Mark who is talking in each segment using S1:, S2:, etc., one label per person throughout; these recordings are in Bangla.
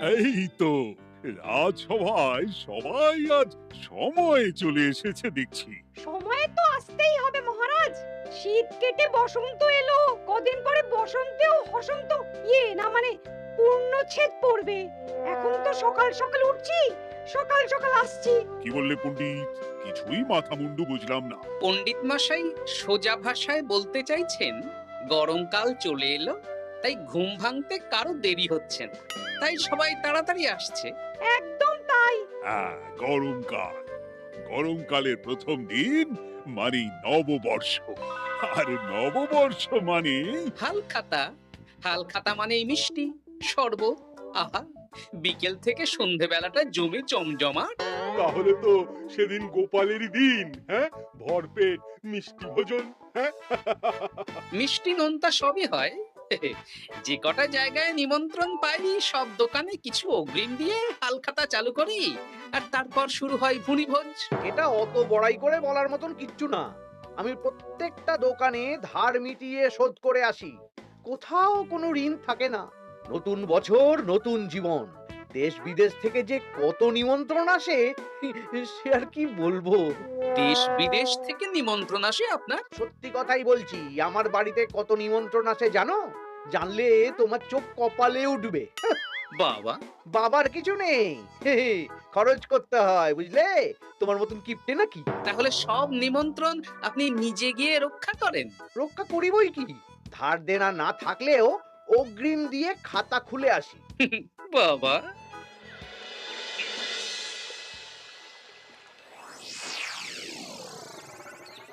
S1: এই তো রাজসভায় সবাই আজ সময়ে চলে এসেছে দেখছি।
S2: সময়ে তো আসতেই হবে মহারাজ। শীত কেটে বসন্ত এলো, কদিন পরে বসন্তেও হসন্ত না মানে পূর্ণচ্ছেদ পড়বে। এখন তো সকাল সকাল উঠছি, সকাল সকাল আসছি।
S1: কি বললে পণ্ডিত? কিছুই মাথা মুন্ডু বুঝলাম না।
S3: পণ্ডিত মশাই সোজা ভাষায় বলতে চাইছেন গরমকাল চলে এলো, তাই ঘুম ভাঙতে কারো দেরি হচ্ছে না, তাই সবাই তাড়াতাড়ি আসছে।
S2: একদম তাই।
S1: হ্যাঁ, গরমকাল। গরমকালের প্রথম দিন মানে নববর্ষ। আর নববর্ষ মানে
S3: হালখাতা, হালখাতা মানেই মিষ্টি শরবত। আহা, বিকেল থেকে সন্ধেবেলাটা জমে জমজমাট।
S4: তাহলে তো সেদিন গোপালেরই দিন, হ্যাঁ? ভরপেট মিষ্টি ভোজন, হ্যাঁ?
S3: মিষ্টি নোনতা সবই হয়। যে কটা জায়গায় নিমন্ত্রণ পাই সব দোকানে কিছু অগ্রিম দিয়ে হালখাতা চালু করি, আর তারপর শুরু হয় ভুনিভোজ।
S5: এটা অত বড়াই করে বলার মতন কিচ্ছু না। আমি প্রত্যেকটা দোকানে ধার মিটিয়ে শোধ করে আসি। কোথাও কোনো ঋণ থাকে না। নতুন বছর নতুন জীবন। দেশ বিদেশ থেকে যে কত নিমন্ত্রণ আসে সে আর কি বলবো।
S3: দেশ বিদেশ থেকে নিমন্ত্রণ আসে আপনার?
S5: সত্যি কথাই বলছি, আমার বাড়িতে কত নিমন্ত্রণ আসে জানো? জানলে তোমার চোখ কপালে উঠবে।
S3: বাবা,
S5: বাবার কিছু নেই, খরচ করতে হয় বুঝলে। তোমার মতন কিপটে নাকি?
S3: তাহলে সব নিমন্ত্রণ আপনি নিজে গিয়ে রক্ষা করেন?
S5: রক্ষা করিবই কি, ধার দেনা না থাকলেও অগ্রিম দিয়ে খাতা খুলে আসি।
S3: বাবা,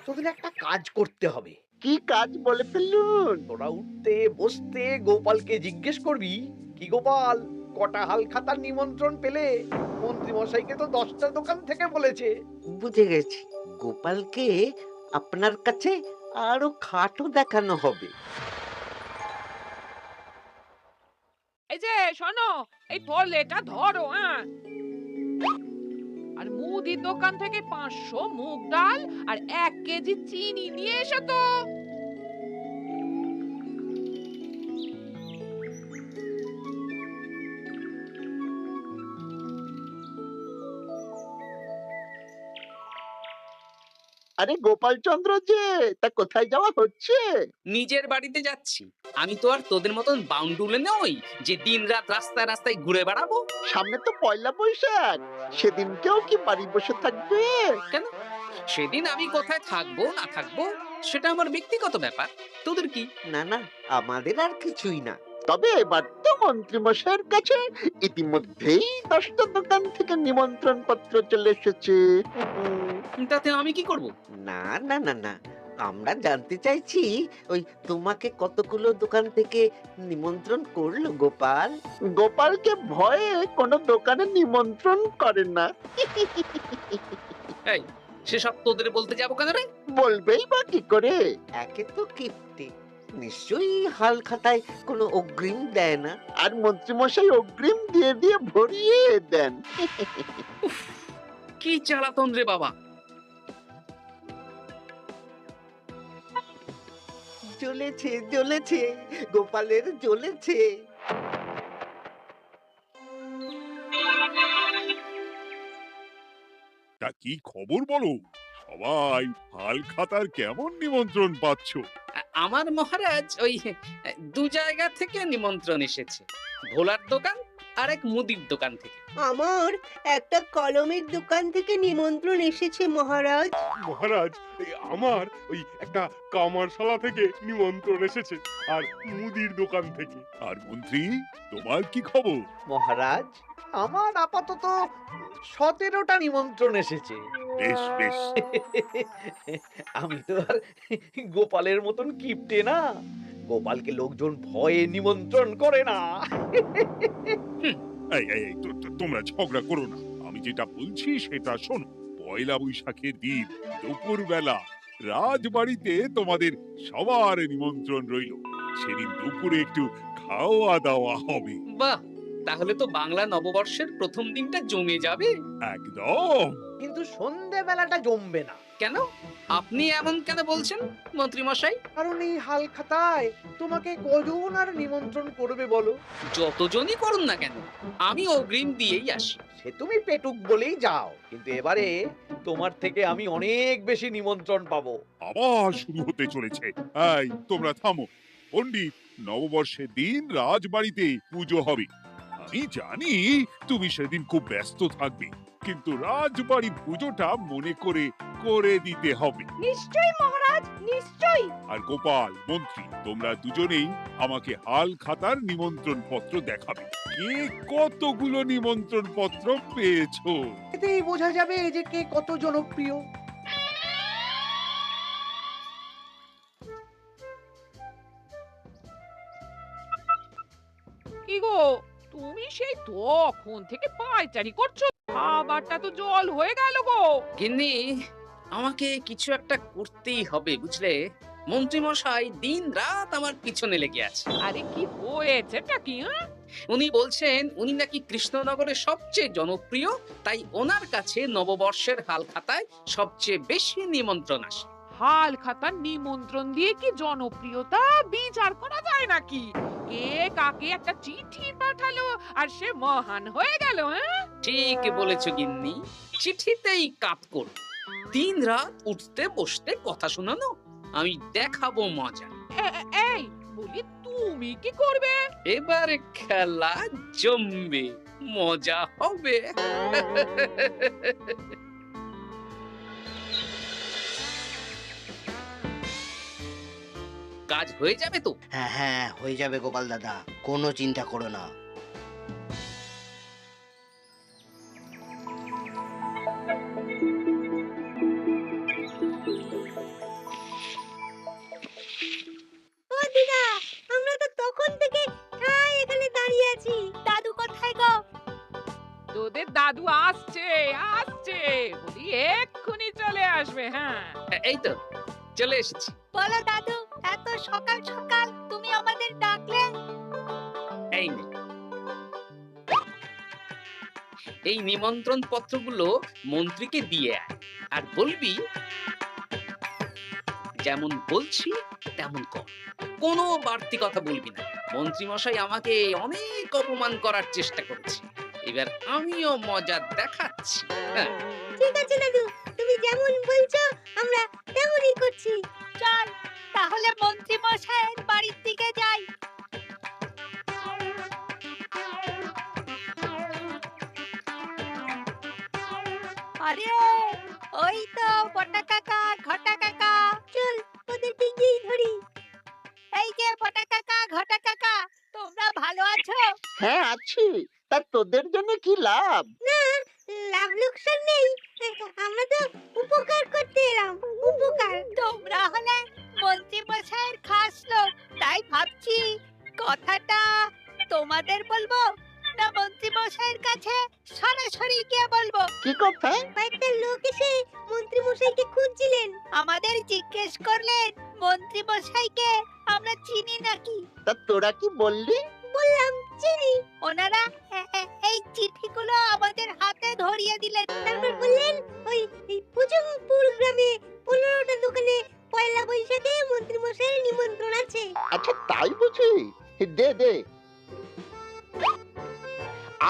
S5: তোদের একটা কাজ করতে হবে।
S6: কি কাজ বলে ফেলুন?
S5: তোরা উঠতে বসতে গোপালকে জিজ্ঞেস করবি, কি গোপাল, কটা হাল খাতার নিমন্ত্রণ পেলে? মন্ত্রী মশাইকে তো 10টা দোকান থেকে বলেছে।
S6: বুঝে গেছি, গোপালকে আপনার কাছে আরো খাটো দেখানো হবে।
S7: এই যে শোনো, এই থলেটা ধরো, হ্যাঁ? আর মুদির দোকান থেকে 500 মুগ ডাল আর 1 কেজি চিনি নিয়ে এসো তো।
S6: আরে গোপাল চন্দ্র যে, তা কোথায় যাওয়া হচ্ছে?
S3: নিজের বাড়িতে যাচ্ছি। আমি তো আর তোদের মতন বাউন্ডুলে নই যে দিনরাত রাস্তায় রাস্তায় ঘুরে বেড়াবো।
S6: সামনে তো পয়লা বৈশাখ, সেদিনকেও কি বাড়ি বসে থাকবে?
S3: কেন? সেদিন আমি কোথায় থাকবো না থাকবো সেটা আমার ব্যক্তিগত ব্যাপার। তোদের কি?
S6: না না, আমাদের আর কিছুই না। তবে এবার তো মন্ত্রী মশাইয়ের কাছে ইতিমধ্যেই 10টা দোকান থেকে নিমন্ত্রণ পত্র চলে এসেছে।
S3: তাতে আমি কি করব?
S6: না না না না, আমরা জানতে চাইছি ওই তোমাকে কতগুলো দোকান থেকে নিমন্ত্রণ করলো গোপাল? গোপালকে ভয়ে কোনো দোকানে নিমন্ত্রণ করে না।
S3: এই, সেসব তোদের বলতে যাবো কেন রে?
S6: বলবেই বা কি করে? একে তো কিপ্টে, নিশ্চয়ই হাল খাতায় কোনো অগ্রিম দেয় না, আর মন্ত্রীমশাই অগ্রিম দিয়ে দিয়ে ভরিয়ে দেন।
S3: কি জ্বালাতন রে বাবা!
S6: জ্বলেছে জ্বলেছে, গোপালের জ্বলেছে।
S1: তা কি খবর বলো? সবাই হালখাতার কেমন নিমন্ত্রণ পাচ্ছ?
S3: আমার মহারাজ ওই 2 জায়গা থেকে নিমন্ত্রণ এসেছে। ভোলার দোকান আর এক মুদির দোকান থেকে।
S8: আমার একটা কলমের দোকান থেকে নিমন্ত্রণ এসেছে মহারাজ।
S4: মহারাজ, আমার ওই একটা কামারশালা থেকে নিমন্ত্রণ এসেছে, আর মুদির দোকান থেকে।
S1: আর মন্ত্রী, তোমার কি খবর?
S5: মহারাজ, আমার আপাতত 17টা নিমন্ত্রণ এসেছে।
S1: বেশ বেশ।
S5: আমি তো আর গোপালের মতন কিপটে না। গোপালকে লোকজন ভয়ে নিমন্ত্রণ করে না।
S1: এই এই এই, তোমরা ঝগড়া করো না। আমি যেটা বলছি সেটা শোনো। পয়লা বৈশাখের দিন দুপুরবেলা রাজবাড়িতে তোমাদের সবার নিমন্ত্রণ রইল। সেদিন দুপুরে একটু খাওয়া দাওয়া হবে।
S3: বাহ, তাহলে তো বাংলা নববর্ষের প্রথম দিনটা জমে যাবে।
S1: একদম।
S5: কিন্তু সন্ধেবেলাটা জমবে না,
S3: কেন? আপনি এমন কেন বলছেন মন্ত্রী মশাই?
S5: কারণ এই হাল খাতায় তোমাকে কজন আর নিমন্ত্রণ করবে বলো?
S3: যতজনই করুন না কেন, আমি অগ্রিম দিয়েই আসি।
S5: সে তুমি পেটুক বলেই যাও, কিন্তু এবারে তোমার থেকে আমি অনেক বেশি নিমন্ত্রণ পাবো।
S1: আবার শুরু হতে চলেছে। এই তোমরা থামো। পণ্ডিত, নববর্ষের দিন রাজবাড়িতে পুজো হবে। আমি জানি তুমি সেদিন খুব ব্যস্ত থাকবে, কিন্তু রাজবাড়ি পুজোটা মনে করে করে দিতে হবে।
S2: নিশ্চয়ই মহারাজ, নিশ্চয়ই।
S1: আর গোপাল, মন্ত্রী, তোমরা দুজনেই আমাকে হাল খাতার নিমন্ত্রণ পত্র দেখাবে। কে কতগুলো নিমন্ত্রণ পত্র পেয়েছো?
S5: এতেই বোঝা যাবে যে কে কত জনপ্রিয়।
S7: কি গো, তুমি সেই তখন থেকে পায়চারি করছো, খাবারটা তো জল হয়ে গেল গো।
S3: গিন্নি, আমাকে কিছু একটা করতেই হবে বুঝলে। মন্ত্রী মশাই দিন রাত আমার পিছনে লেগে আছে।
S7: আরে কি হয়েছেটা কি?
S3: উনি বলছেন উনি নাকি কৃষ্ণনগরের সবচেয়ে জনপ্রিয়, তাই ওনার কাছে নববর্ষের হাল খাতায় সবচেয়ে বেশি নিমন্ত্রণ আসে।
S7: হাল খাতার নিমন্ত্রণ দিয়ে কি জনপ্রিয়তা বিচার করা যায় নাকি? কে কাকে একটা চিঠি পাঠালো আর সে মহান হয়ে গেল?
S3: ঠিক বলেছ গিন্নি, চিঠিতেই কাপ করব। দিন রাত উঠতে বসতে কথা শোনানো, আমি দেখাবো মজা।
S7: এই বলি, তুমি কি করবে?
S3: এবার খেলা জমবে, মজা হবে। কাজ হয়ে যাবে তো?
S9: হ্যাঁ হ্যাঁ, হয়ে যাবে গোপাল দাদা, কোনো চিন্তা করো না।
S8: ও দিদা, আমরা তো তখন থেকে ঠাই এখানে দাঁড়িয়ে আছি। দাদু কোথায় গো?
S7: তোদের দাদু আসছে আসছে, বলি এক্ষুনি চলে আসবে। হ্যাঁ,
S3: এই তো চলে এসেছি।
S8: বলো দাদু, এত সকাল সকাল তুমি আমাদের ডাকলে?
S3: এই নে, এই নিমন্ত্রণ পত্রগুলো মন্ত্রীকে দিয়ে আয়, আর বলবি যেমন বলছি তেমন কর, কোনো বাড়তি কথা বলবি না। মন্ত্রী মশাই আমাকে অনেক অপমান করার চেষ্টা করেছে, এবার আমিও মজা দেখাচ্ছি। হ্যাঁ,
S8: ঠিক আছে দাদু, তুমি যেমন বলছো আমরা তেমনই করছি। চল তাহলে মন্ত্রী মশাইয়ের বাড়ির দিকে যাই। আরে ওই তো বটা কাকা, ঘটা কাকা, চল ওদেরকে গিয়ে ধরি। এই যে বটা কাকা, ঘটা কাকা, তোমরা ভালো আছো?
S6: হ্যাঁ আছি। তা তোদের জন্য কি লাভ?
S8: না, লাভ লোকসান নেই, আমরা তো উপকার করতে এলাম। উপকার? তোমরা হলে মন্ত্রী মশাইয়ের খাস লোক, তাই ভাবছি কথাটা তোমাদের বলবো না মন্ত্রী মশাইয়ের কাছে সরাসরি গিয়ে বলবো।
S6: কি কথা?
S8: কয়েকটা লোক এসে মন্ত্রী মশাইকে খুঁজছিলেন, আমাদের জিজ্ঞেস করলেন মন্ত্রী মশাইকে আমরা চিনি নাকি।
S6: তা তোরা কি বললি?
S8: বললাম চিনি। ওনারা এই চিঠিগুলো আমাদের হাতে ধরিয়ে দিলেন, তারপর বললেন ওই পুজংপুর গ্রামে 15টা দোকানে পয়লা বৈশাখে মন্ত্রী মশাইয়ের নিমন্ত্রণ আছে।
S6: আচ্ছা তাই বুঝি? দে দে,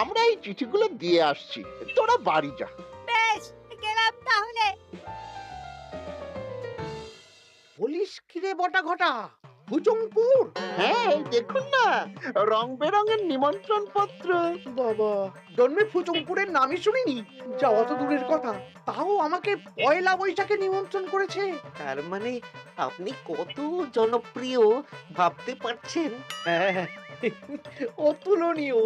S6: আমরা এই চিঠিগুলো দিয়ে আসছি, তোরা বাড়ি যা।
S8: বেশ, গেলাম তাহলে।
S5: বলিস কিরে বটা ঘটা, ভুজংপুর?
S6: হ্যাঁ এই দেখুন না, রং বেরঙের নিমন্ত্রণ পত্র।
S5: বাবা, জন্মে ফুচুংপুরের নামই শুনিনি, যাওয়া তো দূরের কথা, তাও আমাকে পয়লা বৈশাখে নিমন্ত্রণ করেছে।
S6: তার মানে আপনি কত জনপ্রিয় ভাবতে পারছেন?
S5: হ্যাঁ, অতুলনীয়,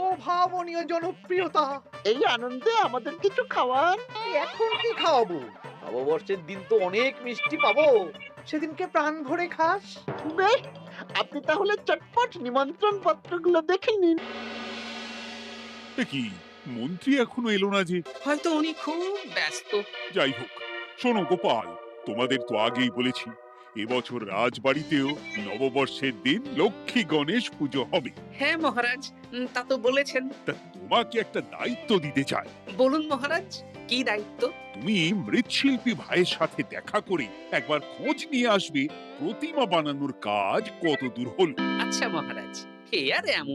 S5: অভাবনীয় জনপ্রিয়তা।
S6: এই আনন্দে আমাদের কিছু খাওয়ান।
S5: এখন কি খাওয়াবো? নববর্ষের দিন তো অনেক মিষ্টি পাবো, সেদিনকে প্রাণ ভরে খাস।
S6: বেশ, আপনি তাহলে চটপট নিমন্ত্রণ পত্রগুলো দেখে নিন।
S1: এ কি, মন্ত্রী এখনো এলো না যে?
S3: হয়তো উনি খুব ব্যস্ত।
S1: যাই হোক, শোনো গোপাল, তোমাদের তো আগেই বলেছি এবছর রাজবাড়িতেও নববর্ষের দিন লক্ষ্মী গণেশ পুজো হবে।
S3: হ্যাঁ মহারাজ, তা তো বলেছেন।
S1: তা তোমাকে একটা দায়িত্ব দিতে চাই।
S3: বলুন মহারাজ, কি দায়িত্ব?
S1: তুমি মৃৎশিল্পী ভাইয়ের সাথে দেখা করে একবার খোঁজ নিয়ে আসবে প্রতিমা বানানোর কাজ কত দূর হলো।
S3: আচ্ছা মহারাজ, এ আর এমন